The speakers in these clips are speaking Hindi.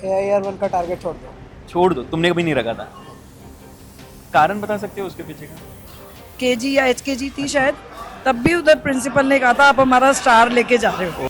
AIR-1 का टारगेट छोड़ दो। छोड़ दो, तुमने कभी नहीं रखा था। कारण बता सकते हो उसके पीछे का? केजी या एचकेजी थी शायद, तब भी उधर प्रिंसिपल ने कहा था आप हमारा स्टार लेके जा रहे हो।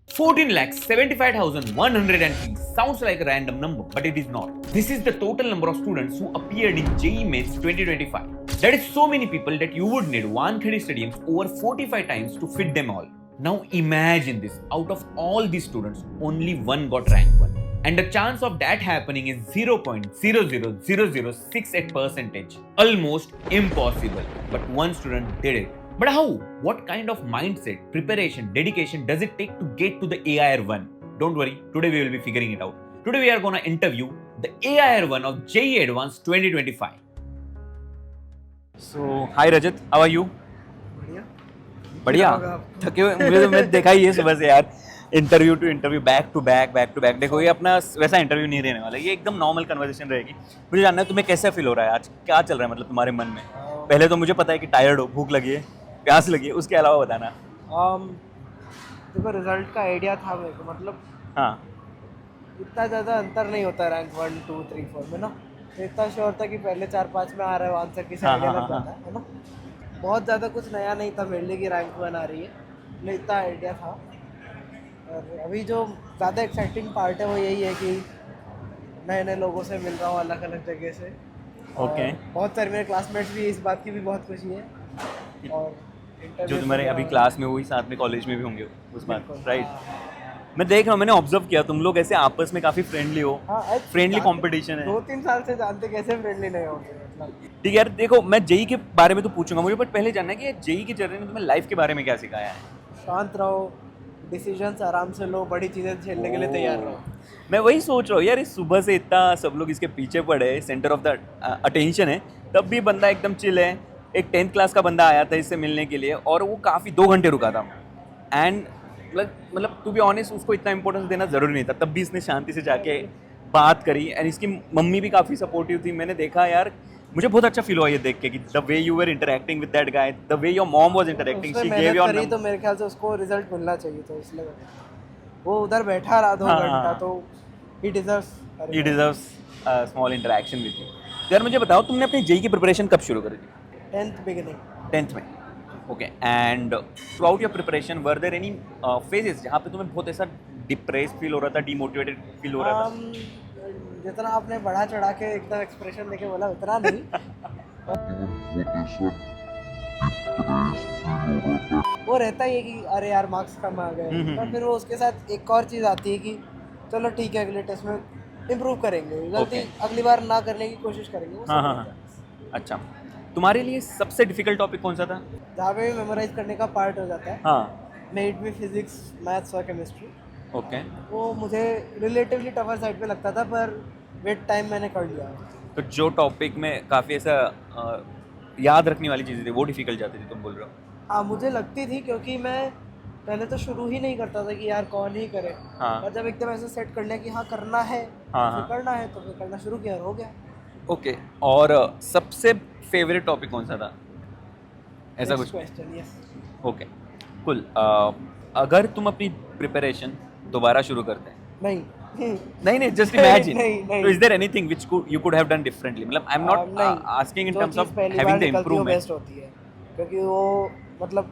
14,75,103 sounds like a random number, but it is not. This is the total number of students who appeared in JEE Mains 2025. That is so many people that you would need Wankhede stadiums over 45 times to fit them all. Now imagine this, out of all these students, only one got rank 1. And the chance of that happening is 0.00068%. Almost impossible. But one student did it. But how? What kind of mindset, preparation, dedication does it take to get to the AIR-1? Don't worry, today we will be figuring it out. Today we are gonna interview the AIR-1 of JEE Advanced 2025. So hi Rajat, how are you? बढ़िया। बढ़िया। क्या होगा आप? थके हुए मुझे तो मैं देखा ही है सुबह से यार, interview to interview, back to back. देखो ये अपना वैसा इंटरव्यू नहीं रहने वाला, ये एकदम नॉर्मल कन्वर्सेशन रहेगी। मुझे जानना है तुम्हें कैसा फील हो रहा है आज, क्या चल रहा है मतलब तुम्हारे मन में? पहले तो मुझे पता है कि टायर्ड हो, भूख लगी है, प्यास लगी है, उसके अलावा बताना। देखो रिजल्ट का आइडिया था मेरे को, मतलब हाँ इतना ज़्यादा अंतर नहीं होता रैंक 1 2 3 4 में ना। तो इतना श्योर था कि पहले 4 5 में आ रहा है आंसर किसी हाँ, आइडिया हाँ, लग जाता है ना। बहुत ज़्यादा कुछ नया नहीं था मेरे लिए कि रैंक 1 आ रही है, मतलब इतना आइडिया था। और अभी जो ज़्यादा एक्साइटिंग पार्ट है वो यही है कि नए नए लोगों से मिल रहा हूँ अलग अलग जगह से। ओके। बहुत सारे मेरे क्लासमेट्स भी, इस बात की भी बहुत खुशी है। और जो interviews तुम्हारे अभी वगैरह- क्लास में वही साथ में कॉलेज में भी होंगे उस बात, बिल्कुल, राइट? हाँ, मैं देख रहा हूँ, मैंने ऑब्जर्व किया तुम लोग ऐसे आपस में काफ़ी फ्रेंडली हो, हाँ, फ्रेंडली कंपटीशन है। 2 3 साल से जानते, कैसे फ्रेंडली नहीं होंगे मतलब। ठीक है यार, देखो मैं जेई के बारे में तो पूछूंगा मुझे, बट पहले जानना है कि जेई की जर्नी में तुम्हें लाइफ के बारे में क्या सिखाया है? शांत रहो, डिसीजंस आराम से लो, बड़ी चीज़ें झेलने के लिए तैयार रहो। मैं वही सोच रहा हूँ यार, इस सुबह से इतना सब लोग इसके पीछे पड़े, सेंटर ऑफ द अटेंशन है, तब भी बंदा एकदम चिल है। एक 10th क्लास का बंदा आया था इससे मिलने के लिए और वो काफ़ी 2 घंटे रुका था, एंड मतलब टू बी ऑनेस्ट उसको इतना इंपॉर्टेंस देना ज़रूरी नहीं था, तब भी इसने शांति से जाके बात करी, एंड इसकी मम्मी भी काफ़ी सपोर्टिव थी। मैंने देखा यार, मुझे बहुत अच्छा फील हुआ ये देख के कि the way you were interacting with that guy, the way your mom was interacting, उसने शी गिव मेहनत योर करी तो मेरे ख्याल से उसको रिजल्ट मिलना चाहिए था, इसलिए वो उधर बैठा रहा 2 हाँ, घंटा, हाँ। तो ही deserves. He deserves small interaction with you. यार मुझे बताओ, तुमने अपनी जेई की प्रिपरेशन कब शुरू करी थी? 10th beginning. 10th में, okay. And throughout your preparation were there any phases जहाँ पे तुम्हें बहुत ऐसा डिप्रेस फील हो रहा था, डिमोटिवेटेड फील हो रहा था? जितना आपने बढ़ा चढ़ा के एकदम एक्सप्रेशन देके बोला उतना नहीं। वो रहता ही है कि अरे यार मार्क्स कम आ गए, पर फिर वो उसके साथ एक और चीज़ आती है कि चलो ठीक है अगले टेस्ट में इम्प्रूव करेंगे, गलती अगली बार ना करने की कोशिश करेंगे। वो सब हाँ हाँ रहता है। हाँ। अच्छा, तुम्हारे लिए सबसे डिफिकल्ट टॉपिक कौन सा था? जहाँ पे भी मेमोराइज करने का पार्ट हो जाता है, हाँ, मे इट भी फिजिक्स, मैथ्स और केमिस्ट्री, ओके। वो मुझे रिलेटिवली टफर साइड पे लगता था, पर विद टाइम मैंने कर लिया। तो जो टॉपिक में काफ़ी ऐसा याद रखने वाली चीज़ें थी वो डिफिकल्ट जाती थी, तुम बोल रहे हो? हाँ मुझे लगती थी, क्योंकि मैं पहले तो शुरू ही नहीं करता था कि यार कौन ही करे। हाँ। और जब एकदम ऐसे सेट कर लिया कि हाँ करना है, हाँ, फिर हाँ। करना है, तो फिर करना शुरू किया और हो गया। ओके। और सबसे फेवरेट टॉपिक कौन सा था? ऐसा कुछ? Question, yes. ओके, कुल। अगर तुम अपनी प्रिपरेशन दोबारा शुरू करते हैं, नहीं नहीं जस्ट इमेजिन, नहीं। तो is there anything which you could have done differently? मतलब I am not asking in जो टर्म्स चीज़ ऑफ पहली हैविंग बार द निकलती है वो इंप्रूवमेंट। बेस्ट होती है, क्योंकि वो मतलब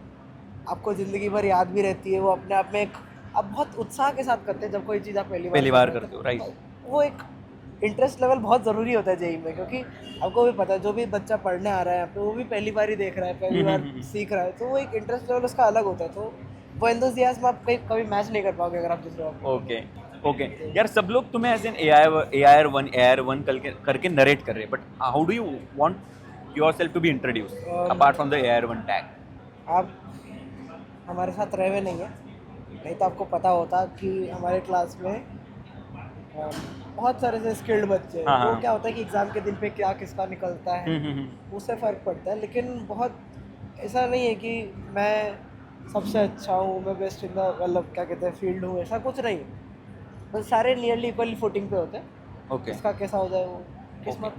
आपको ज़िंदगी भर याद भी रहती है। वो अपने आप में एक, आप बहुत उत्साह के साथ करते हैं जब कोई चीज़ आप पहली बार करते हो, राइट? वो एक इंटरेस्ट लेवल बहुत ज़रूरी होता है जेई में, क्योंकि आपको भी पता है जो भी बच्चा पढ़ने आ रहा है यहाँ पे वो भी पहली बार ही देख रहा है, पहली बार सीख रहा है, तो वो एक इंटरेस्ट लेवल उसका अलग होता है। तो वो एंथुसियाज्म आप कभी मैच नहीं कर पाओगे अगर आप दूसरे बार। Okay okay. यार सब लोग तुम्हें एज एन AIR-1 करके नरेट कर रहे हैं, but how do you want yourself to be introduced apart from the AIR-1 tag? आप हमारे साथ रहे हुए नहीं है, नहीं तो आपको पता होता कि हमारे क्लास में बहुत सारे से स्किल्ड बच्चे हैं। हाँ, हाँ। तो क्या होता है कि एग्ज़ाम के दिन पे क्या किसका निकलता है उससे फ़र्क पड़ता है, लेकिन बहुत ऐसा नहीं है कि मैं सबसे अच्छा हूँ, मैं बेस्ट इन द मतलब क्या कहते हैं फील्ड हूँ, ऐसा कुछ नहीं है। बस सारे नियरली इक्वली फुटिंग पे होते हैं। ओके किसका कैसा हो जाए वो किस्मत।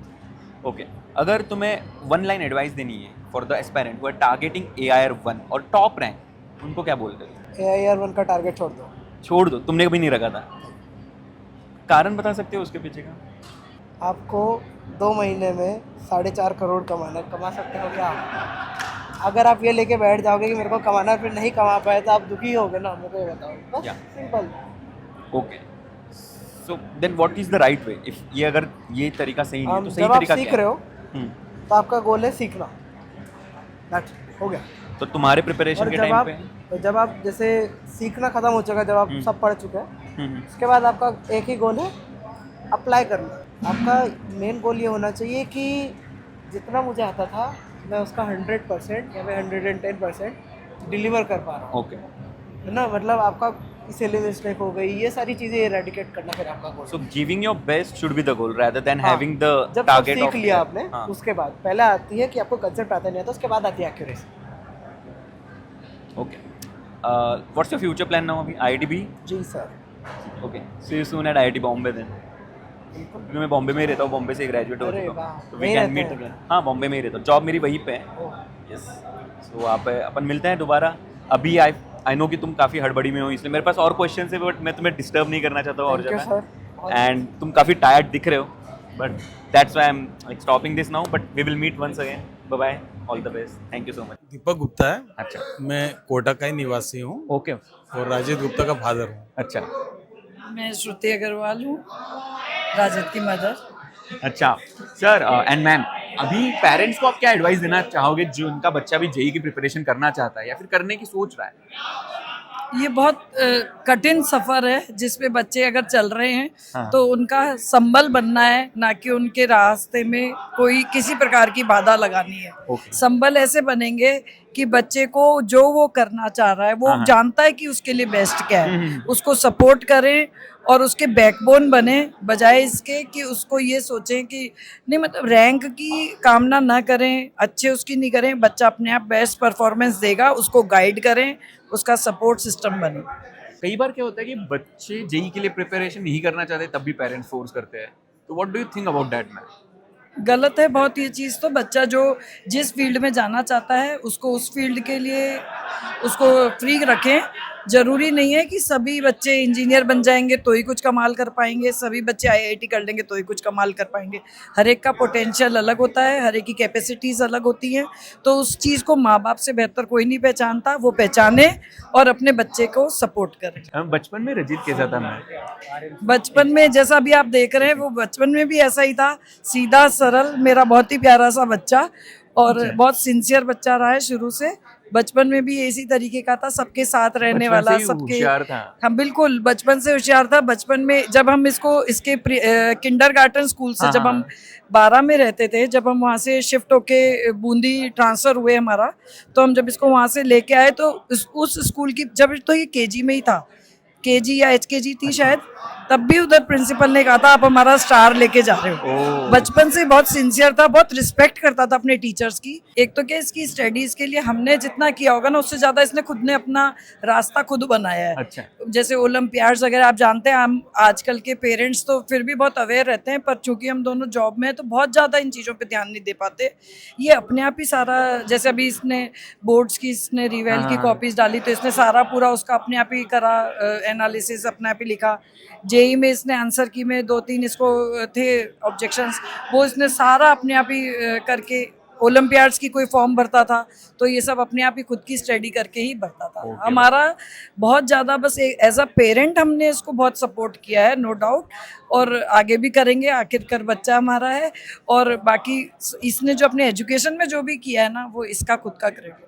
ओके। अगर तुम्हें 1 लाइन एडवाइस देनी है for the aspirant who are targeting AIR-1 और टॉप रैंक, उनको क्या बोलते हो? AIR-1 का टारगेट छोड़ दो। छोड़ दो, तुमने कभी नहीं रखा था। कारण बता सकते हो उसके पीछे का? आपको 2 महीने में 4.5 करोड़ कमा सकते हो क्या आप? अगर आप ये लेके बैठ जाओगे कि मेरे को कमाना है, फिर नहीं कमा पाए तो आप दुखी होगे ना, मेरे को ये बताओ बस। Yeah. Simple. Okay, so then what is the right way? If ये अगर ये तरीका सही नहीं है तो सही जब आप तरीका सीख क्या रहे है? हो तो आपका गोल है सीखना, That's it, हो गया। तो तुम्हारे प्रिपरेशन और के जब टाइम आप पे जब आप जैसे सीखना खत्म हो चुका, जब आप सब पढ़ चुके हैं, उसके बाद आपका एक ही गोल है, अप्लाई करना। आपका मेन गोल ये होना चाहिए कि जितना मुझे आता था मैं उसका 100% या मैं 110% डिलीवर कर पा रहा हूँ, ओके, है ना। मतलब आपका इसीलिए मिस्टेक हो गई, ये सारी चीज़ें इरेडिकेट करना फिर आपका goal. So giving your best should be the goal rather than हाँ, हैविंग द जब सब टारगेट सीख ऑफ लिया आपने, हाँ, उसके बाद पहले आती है कि आपको कंसेप्ट आता नहीं आता, उसके बाद आती है accuracy. Okay, what's your future plan now? अभी IIT JEE sir, okay, see you soon at IIT Bombay then. बिल्कुल। क्योंकि मैं बॉम्बे में ही रहता हूँ, बॉम्बे से ग्रेजुएट हो अरे चुका वाह, हूँ, तो वी वहीं कैन रहते मीट हैं? अगेन। हाँ, बॉम्बे में ही रहता हूँ, जॉब मेरी वहीं पे है। ओह, यस, सो आप अपन मिलते हैं दोबारा। अभी आई नो कि तुम काफ़ी हड़बड़ी में हो, इसलिए मेरे पास और क्वेश्चन है, बट मैं तुम्हें डिस्टर्ब नहीं करना चाहता हूँ और थैंक यू ज़्यादा। सर। एंड तुम काफ़ी टायर्ड दिख रहे हो, but that's why I am like stopping this now, but we will meet once again. Bye bye, all the best, thank you so much. Deepak Gupta है। अच्छा, मैं कोटा का ही निवासी हूँ ओके, और राजेश गुप्ता का फादर हूँ। अच्छा मैं श्रुति अग्रवाल हूँ, राजद की मदर। अच्छा सर एंड मैम, अभी पेरेंट्स को आप क्या एडवाइस देना चाहोगे जो उनका बच्चा भी जेई की प्रिपरेशन करना चाहता है या फिर करने की सोच रहा है? ये बहुत कठिन सफर है जिसपे बच्चे अगर चल रहे हैं हाँ। तो उनका संबल बनना है, ना कि उनके रास्ते में कोई किसी प्रकार की बाधा लगानी है। Okay. संबल ऐसे बनेंगे कि बच्चे को जो वो करना चाह रहा है वो हाँ, हाँ। जानता है कि उसके लिए बेस्ट क्या है, उसको सपोर्ट करें और उसके बैकबोन बने, बजाय इसके कि उसको ये सोचें कि नहीं, मतलब रैंक की कामना ना करें, अच्छे उसकी नहीं करें। बच्चा अपने आप बेस्ट परफॉर्मेंस देगा, उसको गाइड करें, उसका सपोर्ट सिस्टम बने। कई बार क्या होता है कि बच्चे जेई के लिए प्रिपरेशन नहीं करना चाहते, तब भी पेरेंट्स फोर्स करते हैं, तो what do you think about that ma'am? गलत है बहुत ये चीज़। तो बच्चा जो जिस फील्ड में जाना चाहता है उसको उस फील्ड के लिए उसको फ्री रखें। ज़रूरी नहीं है कि सभी बच्चे इंजीनियर बन जाएंगे तो ही कुछ कमाल कर पाएंगे, सभी बच्चे आईआईटी कर लेंगे तो ही कुछ कमाल कर पाएंगे। हर एक का पोटेंशियल अलग होता है, हर एक की कैपेसिटीज़ अलग होती हैं। तो उस चीज़ को माँ बाप से बेहतर कोई नहीं पहचानता, वो पहचाने और अपने बच्चे को सपोर्ट करें। बचपन में रजित कैसा था मैम? बचपन में जैसा भी आप देख रहे हैं वो बचपन में भी ऐसा ही था, सीधा सरल, मेरा बहुत ही प्यारा सा बच्चा और बहुत सिंसियर बच्चा रहा है शुरू से। बचपन में भी इसी तरीके का था, सबके साथ रहने बचपन वाला, से ही सबके होशियार था। हम बिल्कुल बचपन से होशियार था। बचपन में जब हम इसके किंडरगार्टन स्कूल से हाँ, जब हाँ, हम 12 में रहते थे, जब हम वहाँ से शिफ्ट होके बूंदी ट्रांसफ़र हुए हमारा, तो हम जब इसको वहाँ से लेके आए तो उस स्कूल की जब तो ये केजी में ही था, केजी या एचकेजी थी शायद, तब भी उधर प्रिंसिपल ने कहा था आप हमारा स्टार लेके जा रहे हो। ओह। बचपन से बहुत सिंसियर था, बहुत रिस्पेक्ट करता था अपने टीचर्स की। एक तो क्या इसकी स्टडीज के लिए हमने जितना किया होगा ना, उससे ज्यादा इसने खुद ने अपना रास्ता खुद बनाया है। अच्छा। जैसे ओलंपियाड्स वगैरह आप जानते हैं, हम आजकल के पेरेंट्स तो फिर भी बहुत अवेयर रहते हैं, पर चूंकि हम दोनों जॉब में हैं तो बहुत ज्यादा इन चीजों पे ध्यान नहीं दे पाते। ये अपने आप ही सारा, जैसे अभी इसने बोर्ड्स की इसने रिवेल की हाँ। कॉपीज डाली तो इसने सारा पूरा उसका अपने आप ही करा, एनालिसिस अपने आप ही लिखा। जेई में इसने आंसर की में 2-3 इसको थे ऑब्जेक्शंस, वो इसने सारा अपने आप ही करके, ओलंपियाड्स की कोई फॉर्म भरता था तो ये सब अपने आप ही खुद की स्टडी करके ही भरता था। Okay. हमारा बहुत ज़्यादा बस एज अ पेरेंट हमने इसको बहुत सपोर्ट किया है, नो डाउट, और आगे भी करेंगे, आखिरकार बच्चा हमारा है। और बाकी इसने जो अपने एजुकेशन में जो भी किया है ना, वो इसका खुद का क्रेडिट।